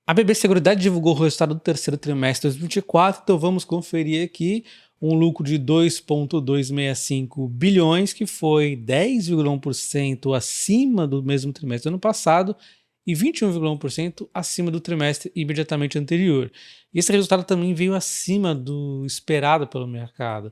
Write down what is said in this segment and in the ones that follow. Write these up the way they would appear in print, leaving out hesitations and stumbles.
A BB Seguridade divulgou o resultado do terceiro trimestre de 2024, então vamos conferir aqui um lucro de 2,265 bilhões, que foi 10,1% acima do mesmo trimestre do ano passado e 21,1% acima do trimestre imediatamente anterior. E esse resultado também veio acima do esperado pelo mercado.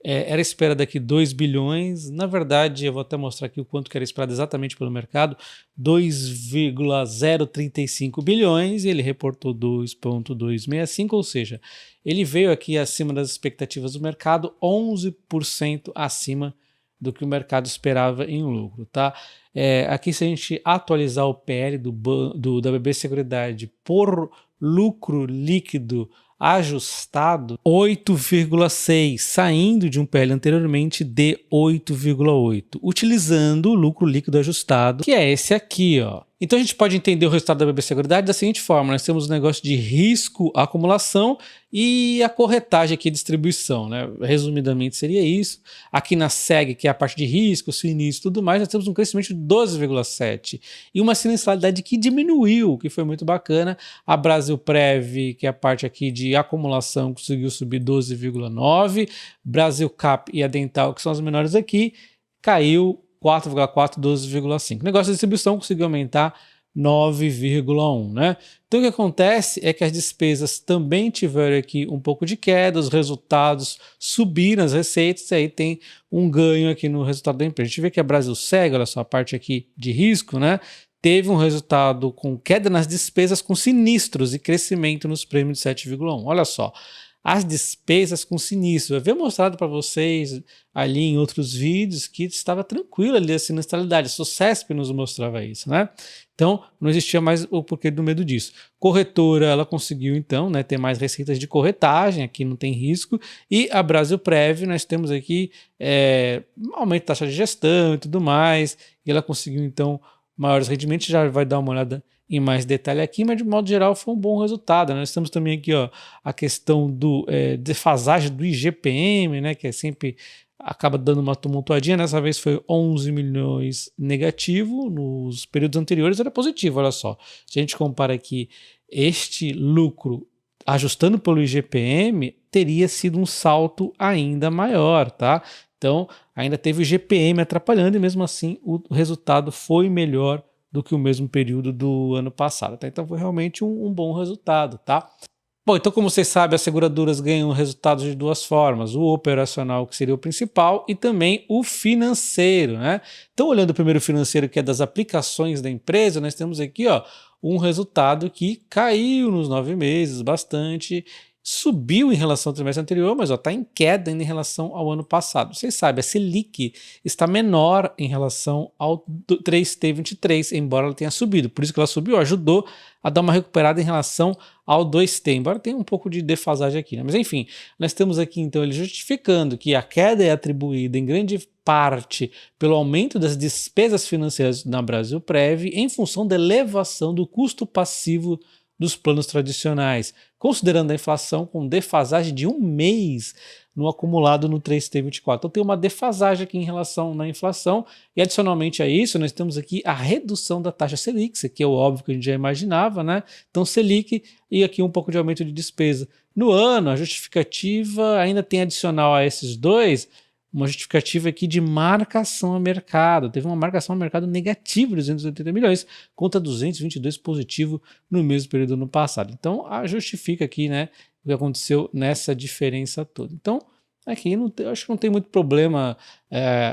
Era esperado aqui 2 bilhões, na verdade eu vou até mostrar aqui o quanto que era esperado exatamente pelo mercado, 2,035 bilhões, e ele reportou 2,265, ou seja, ele veio aqui acima das expectativas do mercado, 11% acima do que o mercado esperava em lucro, tá? Aqui se a gente atualizar o PL da BB Seguridade por lucro líquido ajustado, 8,6, saindo de um PL anteriormente de 8,8, utilizando o lucro líquido ajustado, que é esse aqui, ó. Então a gente pode entender o resultado da BB Seguridade da seguinte forma: nós temos um negócio de risco, acumulação e a corretagem aqui, distribuição, né? Resumidamente seria isso. Aqui na SEG, que é a parte de risco, sinistro e tudo mais, nós temos um crescimento de 12,7 e uma sinistralidade que diminuiu, que foi muito bacana. A Brasilprev, que é a parte aqui de acumulação, conseguiu subir 12,9, Brasilcap e a Dental, que são as menores aqui, caiu 4,4, 12,5. O negócio de distribuição conseguiu aumentar 9,1, né? Então o que acontece é que as despesas também tiveram aqui um pouco de queda, os resultados subiram, as receitas, e aí tem um ganho aqui no resultado da empresa. A gente vê que a Brasilseg, olha só, a parte aqui de risco, né? Teve um resultado com queda nas despesas com sinistros e crescimento nos prêmios de 7,1. Olha só, as despesas com sinistro. Eu havia mostrado para vocês ali em outros vídeos que estava tranquila ali a sinistralidade. A Sucesp nos mostrava isso, né? Então, não existia mais o porquê do medo disso. Corretora, ela conseguiu então, né, ter mais receitas de corretagem, aqui não tem risco. E a Brasilprev, nós temos aqui aumento da taxa de gestão e tudo mais. E ela conseguiu então maiores rendimentos, já vai dar uma olhada em mais detalhe aqui, mas de modo geral foi um bom resultado, né? Nós temos também aqui, ó, a questão do defasagem do IGPM, né, que é sempre acaba dando uma tumultuadinha. Nessa vez foi 11 milhões negativo, nos períodos anteriores era positivo, olha só. Se a gente compara aqui este lucro ajustando pelo IGPM, teria sido um salto ainda maior, tá? Então ainda teve o IGPM atrapalhando e mesmo assim o resultado foi melhor do que o mesmo período do ano passado, tá? Então foi realmente um bom resultado, tá? Bom, então como vocês sabem, as seguradoras ganham resultados de duas formas: o operacional, que seria o principal, e também o financeiro, né? Então olhando primeiro o financeiro, que é das aplicações da empresa, nós temos aqui, ó, um resultado que caiu nos 9 meses bastante, subiu em relação ao trimestre anterior, mas está em queda ainda em relação ao ano passado. Vocês sabem, a Selic está menor em relação ao 3T23, embora ela tenha subido. Por isso que ela subiu, ajudou a dar uma recuperada em relação ao 2T, embora tenha um pouco de defasagem aqui, né? Mas enfim, nós temos aqui então ele justificando que a queda é atribuída em grande parte pelo aumento das despesas financeiras na Brasilprev em função da elevação do custo passivo dos planos tradicionais, considerando a inflação com defasagem de um mês no acumulado no 3T24. Então tem uma defasagem aqui em relação à inflação, e adicionalmente a isso nós temos aqui a redução da taxa Selic, que é o óbvio que a gente já imaginava, né? Então Selic e aqui um pouco de aumento de despesa. No ano, a justificativa ainda tem adicional a esses dois, uma justificativa aqui de marcação a mercado. Teve uma marcação a mercado negativa de 280 milhões contra 222 positivo no mesmo período do ano passado. Então, justifica aqui, né, o que aconteceu nessa diferença toda. Então, aqui eu acho que não tem muito problema.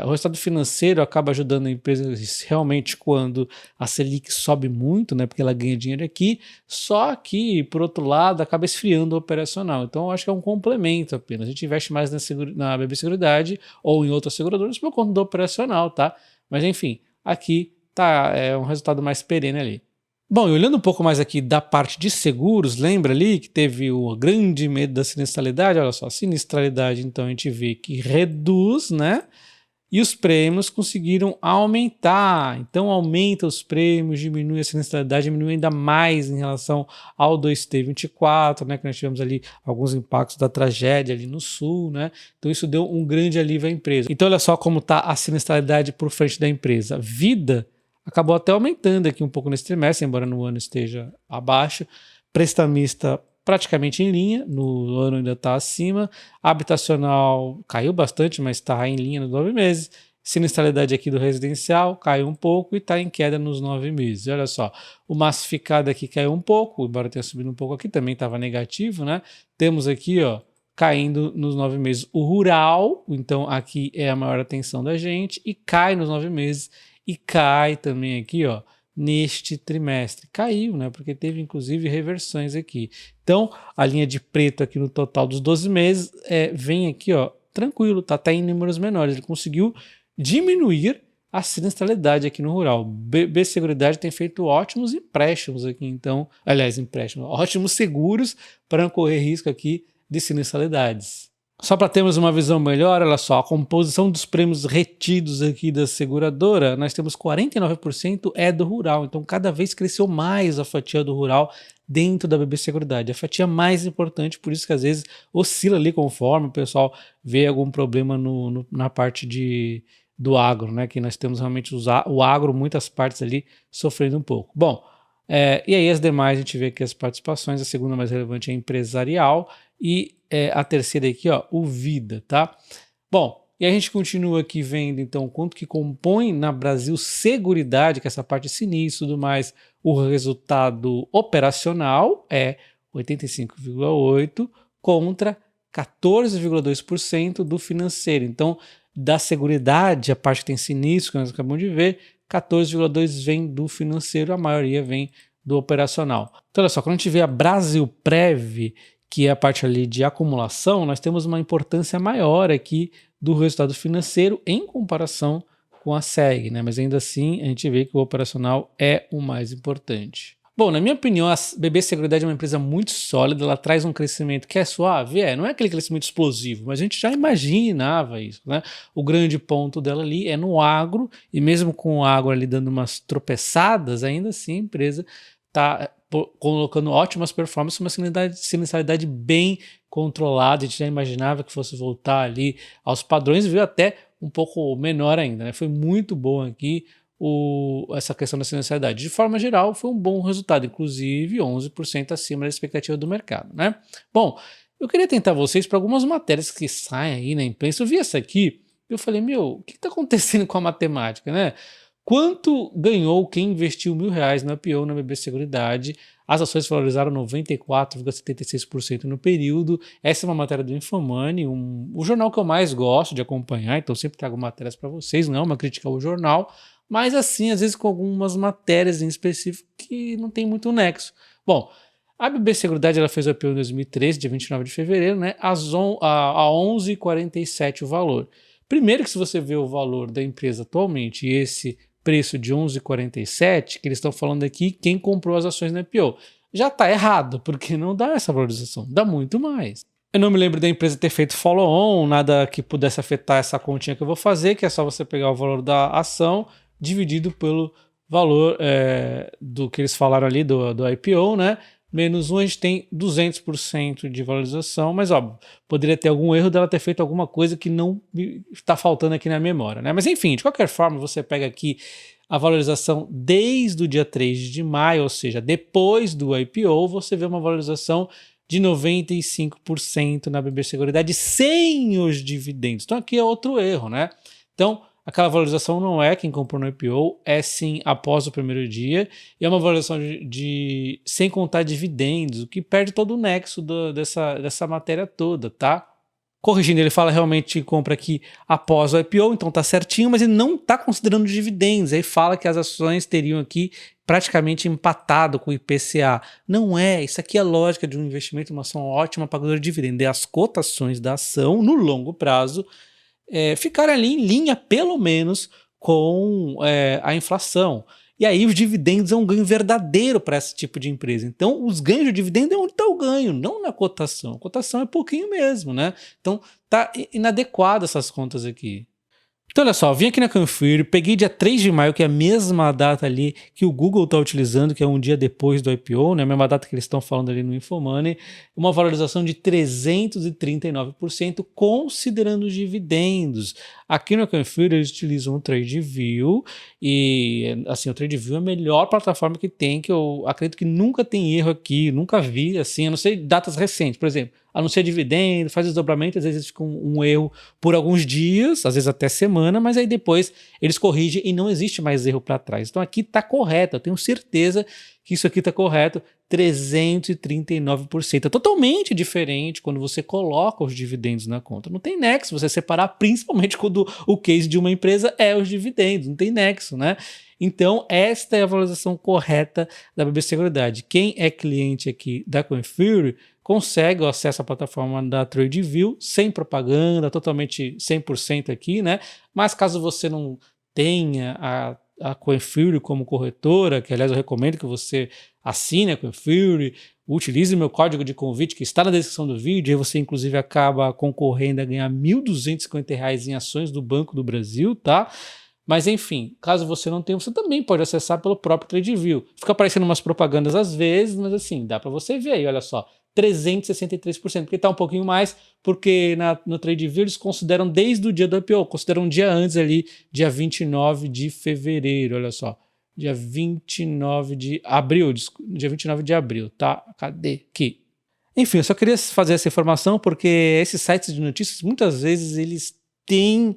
O resultado financeiro acaba ajudando a empresa realmente quando a Selic sobe muito, né, porque ela ganha dinheiro aqui, só que, por outro lado, acaba esfriando o operacional. Então, eu acho que é um complemento apenas. A gente investe mais na BB Seguridade ou em outras seguradoras por conta do operacional, tá? Mas, enfim, aqui tá um resultado mais perene ali. Bom, e olhando um pouco mais aqui da parte de seguros, lembra ali que teve o grande medo da sinistralidade? Olha só, a sinistralidade, então, a gente vê que reduz, né? E os prêmios conseguiram aumentar. Então, aumenta os prêmios, diminui a sinistralidade, diminui ainda mais em relação ao 2T24, né? Que nós tivemos ali alguns impactos da tragédia ali no sul, né? Então, isso deu um grande alívio à empresa. Então, olha só como está a sinistralidade por frente da empresa. Vida acabou até aumentando aqui um pouco nesse trimestre, embora no ano esteja abaixo. Prestamista praticamente em linha, no ano ainda está acima. Habitacional caiu bastante, mas está em linha nos 9 meses. Sinistralidade aqui do residencial caiu um pouco e está em queda nos 9 meses. Olha só, o massificado aqui caiu um pouco, embora tenha subido um pouco aqui, também estava negativo, né? Temos aqui, ó, caindo nos 9 meses o rural, então aqui é a maior atenção da gente, e cai nos 9 meses, e cai também aqui, ó, neste trimestre. Caiu, né? Porque teve inclusive reversões aqui. Então, a linha de preto aqui no total dos 12 meses vem aqui, ó, tranquilo, tá até em números menores. Ele conseguiu diminuir a sinistralidade aqui no rural. BB Seguridade tem feito ótimos empréstimos aqui, então, aliás, empréstimos, ótimos seguros para não correr risco aqui de sinistralidades. Só para termos uma visão melhor, olha só, a composição dos prêmios retidos aqui da seguradora, nós temos 49% é do rural, então cada vez cresceu mais a fatia do rural dentro da BB Seguridade, a fatia mais importante, por isso que às vezes oscila ali conforme o pessoal vê algum problema na parte do agro, né? Que nós temos realmente o agro, muitas partes ali sofrendo um pouco. Bom, e aí as demais a gente vê aqui as participações, a segunda mais relevante é a empresarial e a terceira aqui, ó, o Vida, tá? Bom, e a gente continua aqui vendo então quanto que compõe na Brasil Seguridade, que é essa parte sinistra e tudo mais, o resultado operacional é 85,8% contra 14,2% do financeiro. Então, da Seguridade, a parte que tem sinistro, que nós acabamos de ver, 14,2% vem do financeiro, a maioria vem do operacional. Então, olha só, quando a gente vê a Brasilprev, que é a parte ali de acumulação, nós temos uma importância maior aqui do resultado financeiro em comparação com a SEG, né? Mas ainda assim, a gente vê que o operacional é o mais importante. Bom, na minha opinião, a BB Seguridade é uma empresa muito sólida, ela traz um crescimento que é suave, não é aquele crescimento explosivo, mas a gente já imaginava isso, né? O grande ponto dela ali é no agro, e mesmo com o agro ali dando umas tropeçadas, ainda assim a empresa está colocando ótimas performances, uma sinistralidade bem controlada, a gente já imaginava que fosse voltar ali aos padrões, viu até um pouco menor ainda, né? Foi muito bom aqui essa questão da sinistralidade. De forma geral, foi um bom resultado, inclusive 11% acima da expectativa do mercado, né? Bom, eu queria tentar vocês para algumas matérias que saem aí na imprensa. Eu vi essa aqui, eu falei, meu, o que está acontecendo com a matemática, né? Quanto ganhou quem investiu R$1.000 no IPO na BB Seguridade? As ações valorizaram 94,76% no período. Essa é uma matéria do Infomoney, o jornal que eu mais gosto de acompanhar, então sempre trago matérias para vocês, não é uma crítica ao jornal, mas assim, às vezes com algumas matérias em específico que não tem muito nexo. Bom, a BB Seguridade ela fez o IPO em 2013, dia 29 de fevereiro, né, a 11,47 o valor. Primeiro que se você vê o valor da empresa atualmente e esse preço de 11,47, que eles estão falando aqui, quem comprou as ações na IPO, já está errado, porque não dá essa valorização, dá muito mais. Eu não me lembro da empresa ter feito follow-on, nada que pudesse afetar essa continha que eu vou fazer, que é só você pegar o valor da ação dividido pelo valor do que eles falaram ali do IPO, né? Menos 1, a gente tem 200% de valorização, mas óbvio, poderia ter algum erro dela ter feito alguma coisa que não está faltando aqui na memória, né? Mas enfim, de qualquer forma, você pega aqui a valorização desde o dia 3 de maio, ou seja, depois do IPO, você vê uma valorização de 95% na BB Seguridade sem os dividendos. Então aqui é outro erro, né? Então, aquela valorização não é quem comprou no IPO, é sim após o primeiro dia, e é uma valorização de sem contar dividendos, o que perde todo o nexo dessa matéria toda, tá? Corrigindo, ele fala realmente compra aqui após o IPO, então tá certinho, mas ele não está considerando dividendos, aí fala que as ações teriam aqui praticamente empatado com o IPCA. Não é, isso aqui é a lógica de um investimento, uma ação ótima pagadora de dividendos, é as cotações da ação no longo prazo ficar ali em linha, pelo menos, com a inflação. E aí os dividendos é um ganho verdadeiro para esse tipo de empresa. Então, os ganhos de dividendo é onde está o ganho, não na cotação. A cotação é pouquinho mesmo, né? Então, tá inadequado essas contas aqui. Então, olha só, vim aqui na Confir, peguei dia 3 de maio, que é a mesma data ali que o Google está utilizando, que é um dia depois do IPO, né? A mesma data que eles estão falando ali no Infomoney, uma valorização de 339%, considerando os dividendos. Aqui na Confir, eles utilizam o TradeView, e assim, o TradeView é a melhor plataforma que tem, que eu acredito que nunca tem erro aqui, nunca vi, assim, a não ser datas recentes, por exemplo, anuncia dividendo, faz desdobramento, às vezes fica um erro por alguns dias, às vezes até semana, mas aí depois eles corrigem e não existe mais erro para trás. Então aqui está correto, eu tenho certeza que isso aqui está correto, 339%. É totalmente diferente quando você coloca os dividendos na conta. Não tem nexo você separar, principalmente quando o case de uma empresa é os dividendos, não tem nexo, né? Então, esta é a valorização correta da BB Seguridade. Quem é cliente aqui da Confir consegue o acesso à plataforma da TradeView sem propaganda, totalmente 100% aqui, né? Mas caso você não tenha a Confir como corretora, que aliás eu recomendo que você assine a Confir, utilize meu código de convite que está na descrição do vídeo, aí você inclusive acaba concorrendo a ganhar R$ 1.250 em ações do Banco do Brasil, tá? Mas enfim, caso você não tenha, você também pode acessar pelo próprio TradeView. Fica aparecendo umas propagandas às vezes, mas assim, dá para você ver aí, olha só, 363%, porque está um pouquinho mais, porque no TradeView eles consideram desde o dia do IPO, consideram um dia antes ali, dia 29 de fevereiro, olha só, dia 29 de abril, dia 29 de abril, tá? Cadê? Aqui. Enfim, eu só queria fazer essa informação porque esses sites de notícias, muitas vezes, eles têm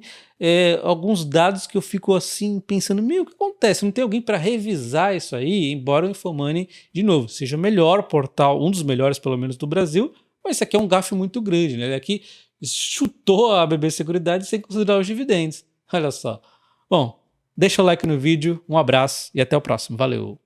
alguns dados que eu fico assim, pensando, meu, o que acontece? Não tem alguém para revisar isso aí? Embora o Infomoney, de novo, seja o melhor portal, um dos melhores pelo menos do Brasil, mas isso aqui é um gafe muito grande, né? Ele aqui chutou a BB Seguridade sem considerar os dividendos. Olha só. Bom, deixa o like no vídeo, um abraço e até o próximo. Valeu!